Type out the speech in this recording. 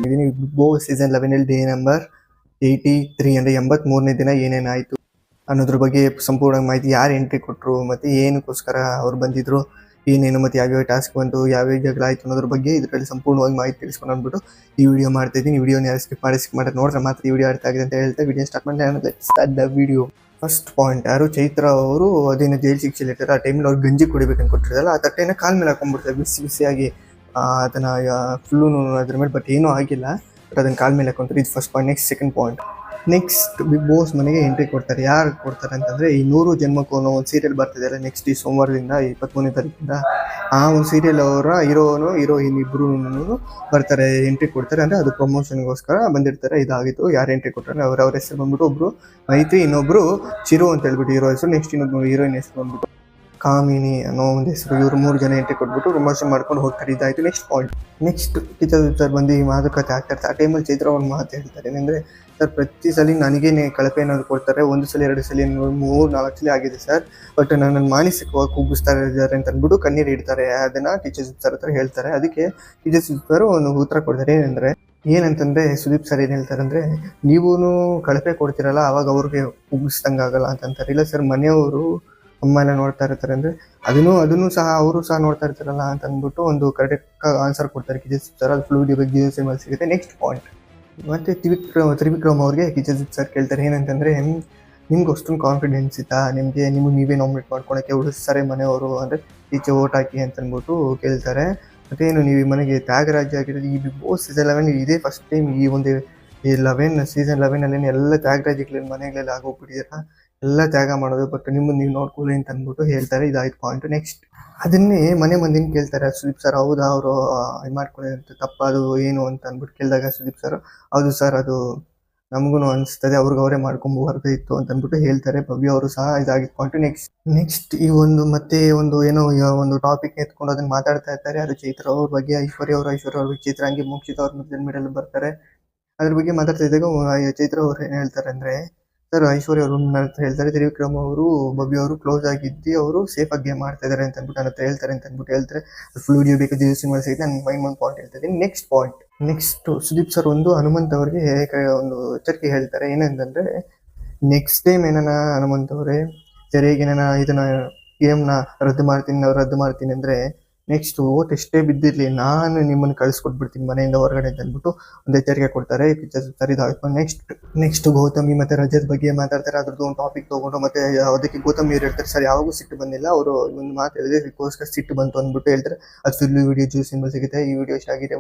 ಇದೀನಿ. Bigg Boss season 11 day number 83 ಅಂದರೆ 83ನೇ ದಿನ ಏನೇನಾಯಿತು ಅನ್ನೋದ್ರ ಬಗ್ಗೆ ಸಂಪೂರ್ಣ ಮಾಹಿತಿ, ಯಾರು ಎಂಟ್ರಿ ಕೊಟ್ಟರು ಮತ್ತು ಏನಕ್ಕೋಸ್ಕರ ಅವ್ರು ಬಂದಿದ್ರು, ಏನೇನು ಮತ್ತು ಯಾವ್ಯಾವ ಟಾಸ್ಕ್ ಬಂತು, ಯಾವ್ಯಾವ ಜಗಳ ಆಯಿತು ಅನ್ನೋದ್ರ ಬಗ್ಗೆ ಇದರಲ್ಲಿ ಸಂಪೂರ್ಣವಾಗಿ ಮಾಹಿತಿ ತಿಳಿಸ್ಕೊಂಡು ಅಂದ್ಬಿಟ್ಟು ಈ ವಿಡಿಯೋ ಮಾಡ್ತಾ ಇದ್ದೀನಿ. ಈ ವಿಡಿಯೋನ ಯಾರು ಸ್ಕಿಪ್ ಮಾಡಿ ನೋಡ್ರೆ ಮಾತ್ರ ಈ ವಿಡಿಯೋ ಅರ್ಥ ಆಗಿದೆ ಅಂತ ಹೇಳ್ತಾ ವಿಡಿಯೋ ಸ್ಟಾರ್ಟ್ ಮಾಡಿ ವಿಡಿಯೋ. ಫಸ್ಟ್ ಪಾಯಿಂಟ್, ಯಾರು ಚೈತ್ರ ಅವರು ಅದೇನು ಜೈಲು ಶಿಕ್ಷೆ ಇರ್ತಾರೆ, ಆ ಟೈಮಲ್ಲಿ ಅವ್ರು ಗಂಜಿ ಕುಡಿಬೇಕಂತ ಕೊಟ್ಟಿರಲ್ಲ, ಆ ತಟ್ಟೆನ ಕಾಲ್ ಮೇಲೆ ಹಾಕೊಂಡ್ಬಿಡ್ತಾರೆ ಬಿಸಿಯಾಗಿ. ಅದನ್ನು ಫುಲ್ಲು ಅದ್ರ ಮೇಲೆ ಬಟ್ ಏನೂ ಆಗಿಲ್ಲ, ಬಟ್ ಅದನ್ನು ಕಾಲ್ ಮೇಲೆ ಹಾಕೊಂತಾರೆ. ಇದು first point. Next second point, next Bigg Boss ಮನೆಗೆ ಎಂಟ್ರಿ ಕೊಡ್ತಾರೆ. ಯಾರು ಕೊಡ್ತಾರೆ ಅಂತಂದರೆ ಈ 100 ಜನ್ಮಕ್ಕೂ ಅನ್ನೋ ಒಂದು ಸೀರಿಯಲ್ ಬರ್ತಿದೆಯಲ್ಲ, ನೆಕ್ಸ್ಟ್ ಈ ಸೋಮವಾರದಿಂದ 23ನೇ ತಾರೀಕಿಂದ ಆ ಒಂದು ಸೀರಿಯಲ್ ಅವರ ಹೀರೋಯಿನ್ ಇಬ್ಬರು ಬರ್ತಾರೆ, ಎಂಟ್ರಿ ಕೊಡ್ತಾರೆ. ಅಂದರೆ ಅದು ಪ್ರಮೋಷನ್ಗೋಸ್ಕರ ಬಂದಿರ್ತಾರೆ. ಇದಾಗಿತ್ತು. ಯಾರು ಎಂಟ್ರಿ ಕೊಡ್ತಾರೆ ಅವ್ರ ಹೆಸರು ಬಂದ್ಬಿಟ್ಟು ಒಬ್ಬರು ಮೈತ್ರಿ, ಇನ್ನೊಬ್ಬರು ಚಿರು ಅಂತ ಹೇಳ್ಬಿಟ್ಟು ಹೀರೋ ಹೆಸರು. ನೆಕ್ಸ್ಟ್ ಇನ್ನೊಬ್ಬರು ಹೀರೋಯಿನ್ ಹೆಸರು ಬಂದ್ಬಿಟ್ಟು ಕಾಮಿನಿ ಅನ್ನೋ ಒಂದು ಹೆಸರು. ಇವರು 3 ಜನ ಎಂಟ್ರಿ ಕೊಟ್ಬಿಟ್ಟು ಪ್ರಮೋಷನ್ ಮಾಡ್ಕೊಂಡು ಹೋಗ್ತಾರೆ. ಇದಾಯಿತು. ನೆಕ್ಸ್ಟ್ ಪಾಯಿಂಟ್, ನೆಕ್ಸ್ಟ್ ಟೀಚರ್ ಬಂದು ಈ ಮಾತುಕತೆ ಆಗ್ತಾರೆ. ಆ ಟೈಮಲ್ಲಿ ಚೈತ್ರ ಅವ್ರು ಮಾತು ಹೇಳ್ತಾರೆ, ಏನಂದರೆ ಸರ್ ಪ್ರತಿ ಸಲ ನನಗೇನೆ ಕಳಪೆ ಏನಾದ್ರು ಕೊಡ್ತಾರೆ, 1 ಸಲ 2 ಸಲ 3 4 ಸಲ ಆಗಿದೆ ಸರ್, ಬಟ್ ನನ್ನನ್ನು ಮಾನಸಿಕವಾಗಿ ಕುಗ್ಗಿಸ್ತಾ ಇದ್ದಾರೆ ಅಂತ ಅಂದ್ಬಿಟ್ಟು ಕಣ್ಣೀರು ಇಡ್ತಾರೆ. ಅದನ್ನು ಟೀಚರ್ ಸರ್ ಹತ್ರ ಹೇಳ್ತಾರೆ. ಅದಕ್ಕೆ ಟೀಚರ್ ಸರ್ ಒಂದು ಉತ್ತರ ಕೊಡ್ತಾರೆ. ಏನಂತಂದರೆ ಸುದೀಪ್ ಸರ್ ಏನು ಹೇಳ್ತಾರೆ ಅಂದರೆ, ನೀವೂ ಕಳಪೆ ಕೊಡ್ತೀರಲ್ಲ ಅವಾಗ ಅವ್ರಿಗೆ ಕುಗ್ಗಿಸ್ದಂಗೆ ಆಗಲ್ಲ ಅಂತಂತಾರೆ. ಇಲ್ಲ ಸರ್, ಮನೆಯವರು ಅಮ್ಮ ಎಲ್ಲ ನೋಡ್ತಾ ಇರ್ತಾರೆ ಅಂದರೆ ಅದನ್ನು ಸಹ ಅವರು ಸಹ ನೋಡ್ತಾ ಇರ್ತಾರಲ್ಲ ಅಂತ ಅಂದ್ಬಿಟ್ಟು ಒಂದು ಕರೆಕ್ಟ್ ಆನ್ಸರ್ ಕೊಡ್ತಾರೆ ಕಿಜೆಸ್ ಸರ್. ಅದು ಫುಲ್ ವಿಡಿಯೋ ಬಗ್ಗೆ ಮೇಲೆ ಸಿಗುತ್ತೆ. ನೆಕ್ಸ್ಟ್ ಪಾಯಿಂಟ್, ಮತ್ತು ತ್ರಿವಿಕ್ರಮ್ ಅವ್ರಿಗೆ ಕಿಜೆಸ್ ಸರ್ ಕೇಳ್ತಾರೆ, ಏನಂತಂದರೆ ನಿಮ್ಗೆ ಅಷ್ಟೊಂದು ಕಾನ್ಫಿಡೆನ್ಸ್ ಇತ್ತಾ ನಿಮಗೆ ನೀವೇ ನಾಮಿನೇಟ್ ಮಾಡ್ಕೊಳಕ್ಕೆ ಉಳಿಸ್ತಾರೆ ಮನೆಯವರು, ಅಂದರೆ ಈಚೆ ಓಟ್ ಹಾಕಿ ಅಂತ ಅಂದ್ಬಿಟ್ಟು ಕೇಳ್ತಾರೆ. ಮತ್ತೇನು ನೀವು ಈ ಮನೆಗೆ ತ್ಯಾಗರಾಜ ಆಗಿರೋದು ಈ ಬಿಗ್ ಬಾಸ್ ಸೀಸನ್ 11 ಇದೇ ಫಸ್ಟ್ ಟೈಮ್ ಈ ಒಂದು ಸೀಸನ್ 11 ಎಲ್ಲ ತ್ಯಾಗರಾಜಿಗಳಲ್ಲಿ ಮನೆಗಳೆಲ್ಲ ಆಗೋಗ್ಬಿಟ್ಟಿದ್ದೀರಾ, ಎಲ್ಲ ತ್ಯಾಗ ಮಾಡೋದು, ಬಟ್ ನಿಮ್ಮನ್ನು ನೀವು ನೋಡ್ಕೊಳ್ಳಿ ಅಂತ ಅಂದ್ಬಿಟ್ಟು ಹೇಳ್ತಾರೆ. ಇದಾಯ್ತು ಪಾಯಿಂಟ್. ನೆಕ್ಸ್ಟ್ ಅದನ್ನೇ ಮನೆ ಮಂದಿನ ಕೇಳ್ತಾರೆ ಸುದೀಪ್ ಸರ್, ಹೌದಾ ಅವರು ಇದು ಮಾಡ್ಕೊಳ್ಳಿ ಅಂತ ತಪ್ಪದು ಏನು ಅಂತ ಅಂದ್ಬಿಟ್ಟು ಕೇಳಿದಾಗ ಸುದೀಪ್ ಸರ್ ಹೌದು ಸರ್, ಅದು ನಮಗೂ ಅನಿಸ್ತದೆ, ಅವರೇ ಮಾಡ್ಕೊಂಬರ್ದು ಇತ್ತು ಅಂತ ಅಂದ್ಬಿಟ್ಟು ಹೇಳ್ತಾರೆ. ಭವ್ಯ ಅವರು ಸಹ ಇದಾಗಿತ್ತು ಪಾಯಿಂಟ್. ನೆಕ್ಸ್ಟ್ ಈ ಮತ್ತೆ ಒಂದು ಟಾಪಿಕ್ ಎತ್ಕೊಂಡು ಅದನ್ನು ಮಾತಾಡ್ತಾ ಇರ್ತಾರೆ. ಅದು ಚೈತ್ರ ಅವ್ರ ಬಗ್ಗೆ, ಐಶ್ವರ್ಯ ಅವ್ರ ಬಗ್ಗೆ, ಚೈತ್ರ ಹಂಗೆ ಮೋಕ್ಷಿತ ಅವ್ರ ಮಿಡಲ್ ಬರ್ತಾರೆ. ಅದ್ರ ಬಗ್ಗೆ ಮಾತಾಡ್ತಾ ಇದ್ದಾಗ ಚೈತ್ರ ಅವ್ರು ಏನು ಹೇಳ್ತಾರೆ ಅಂದರೆ, ಸರ್ ಐಶ್ವರ್ಯ ಅವರು ಹೇಳ್ತಾರೆ ತ್ರಿವಿಕ್ರಮ್ ಅವರು ಭವ್ಯ ಅವರು ಕ್ಲೋಸ್ ಆಗಿದ್ದು ಅವರು ಸೇಫ್ ಆಗಿ ಗೇಮ್ ಮಾಡ್ತಾ ಇದ್ದಾರೆ ಅಂತ ಅಂದ್ಬಿಟ್ಟು ನನ್ನ ಹತ್ರ ಹೇಳ್ತಾರೆ. ಫುಲ್ ವಿಡಿಯೋ ಬೇಕು ಸಿನಿಮಾ ಸಿಗುತ್ತೆ. ನಾನು ಒಂದು ಪಾಯಿಂಟ್ ಹೇಳ್ತಾ ಇದ್ದೀನಿ. Next point, next Sudeep sir ಒಂದು ಹನುಮಂತ್ ಅವರಿಗೆ ಒಂದು ಎಚ್ಚರಿಕೆ ಹೇಳ್ತಾರೆ. ಏನಂತಂದರೆ ನೆಕ್ಸ್ಟ್ ಟೈಮ್ ಹನುಮಂತ್ ಅವರೇ ಸರಿಯಾಗಿ ಇದನ್ನ ಗೇಮ್ನ ರದ್ದು ಮಾಡ್ತೀನಿ ಅಂದರೆ ನೆಕ್ಸ್ಟ್ ಓಟ್ ಎಷ್ಟೇ ಬಿದ್ದಿರಲಿ ನಾನು ನಿಮ್ಮನ್ನು ಕಳಿಸ್ಕೊಟ್ಬಿಡ್ತೀನಿ ಮನೆಯಿಂದ ಹೊರಗಡೆ ಅಂತ ಅಂದ್ಬಿಟ್ಟು ಒಂದು ಎಚ್ಚರಿಕೆ ಕೊಡ್ತಾರೆ. ನೆಕ್ಸ್ಟ್ ಗೌತಮಿ ಮತ್ತು ರಜತ್ ಬಗ್ಗೆ ಮಾತಾಡ್ತಾರೆ. ಅದ್ರದ್ದು ಒಂದು ಟಾಪಿಕ್ ತೊಗೊಂಡು ಮತ್ತೆ ಅದಕ್ಕೆ ಗೌತಮಿ ಅವ್ರು ಹೇಳ್ತಾರೆ, ಸರ್ ಯಾವಾಗೂ ಸಿಟ್ಟು ಬಂದಿಲ್ಲ, ಅವರು ಒಂದು ಮಾತು ಹೇಳಿದ್ರೆ ಇದಕ್ಕೋಸ್ಕರ ಸಿಟ್ಟು ಬಂತು ಅಂದ್ಬಿಟ್ಟು ಹೇಳ್ತಾರೆ. ಅದು ಫುಲ್ ವಿಡಿಯೋ ಸಿಗುತ್ತೆ. ಈ ವಿಡಿಯೋ ಇಷ್ಟ ಆಗಿದೆ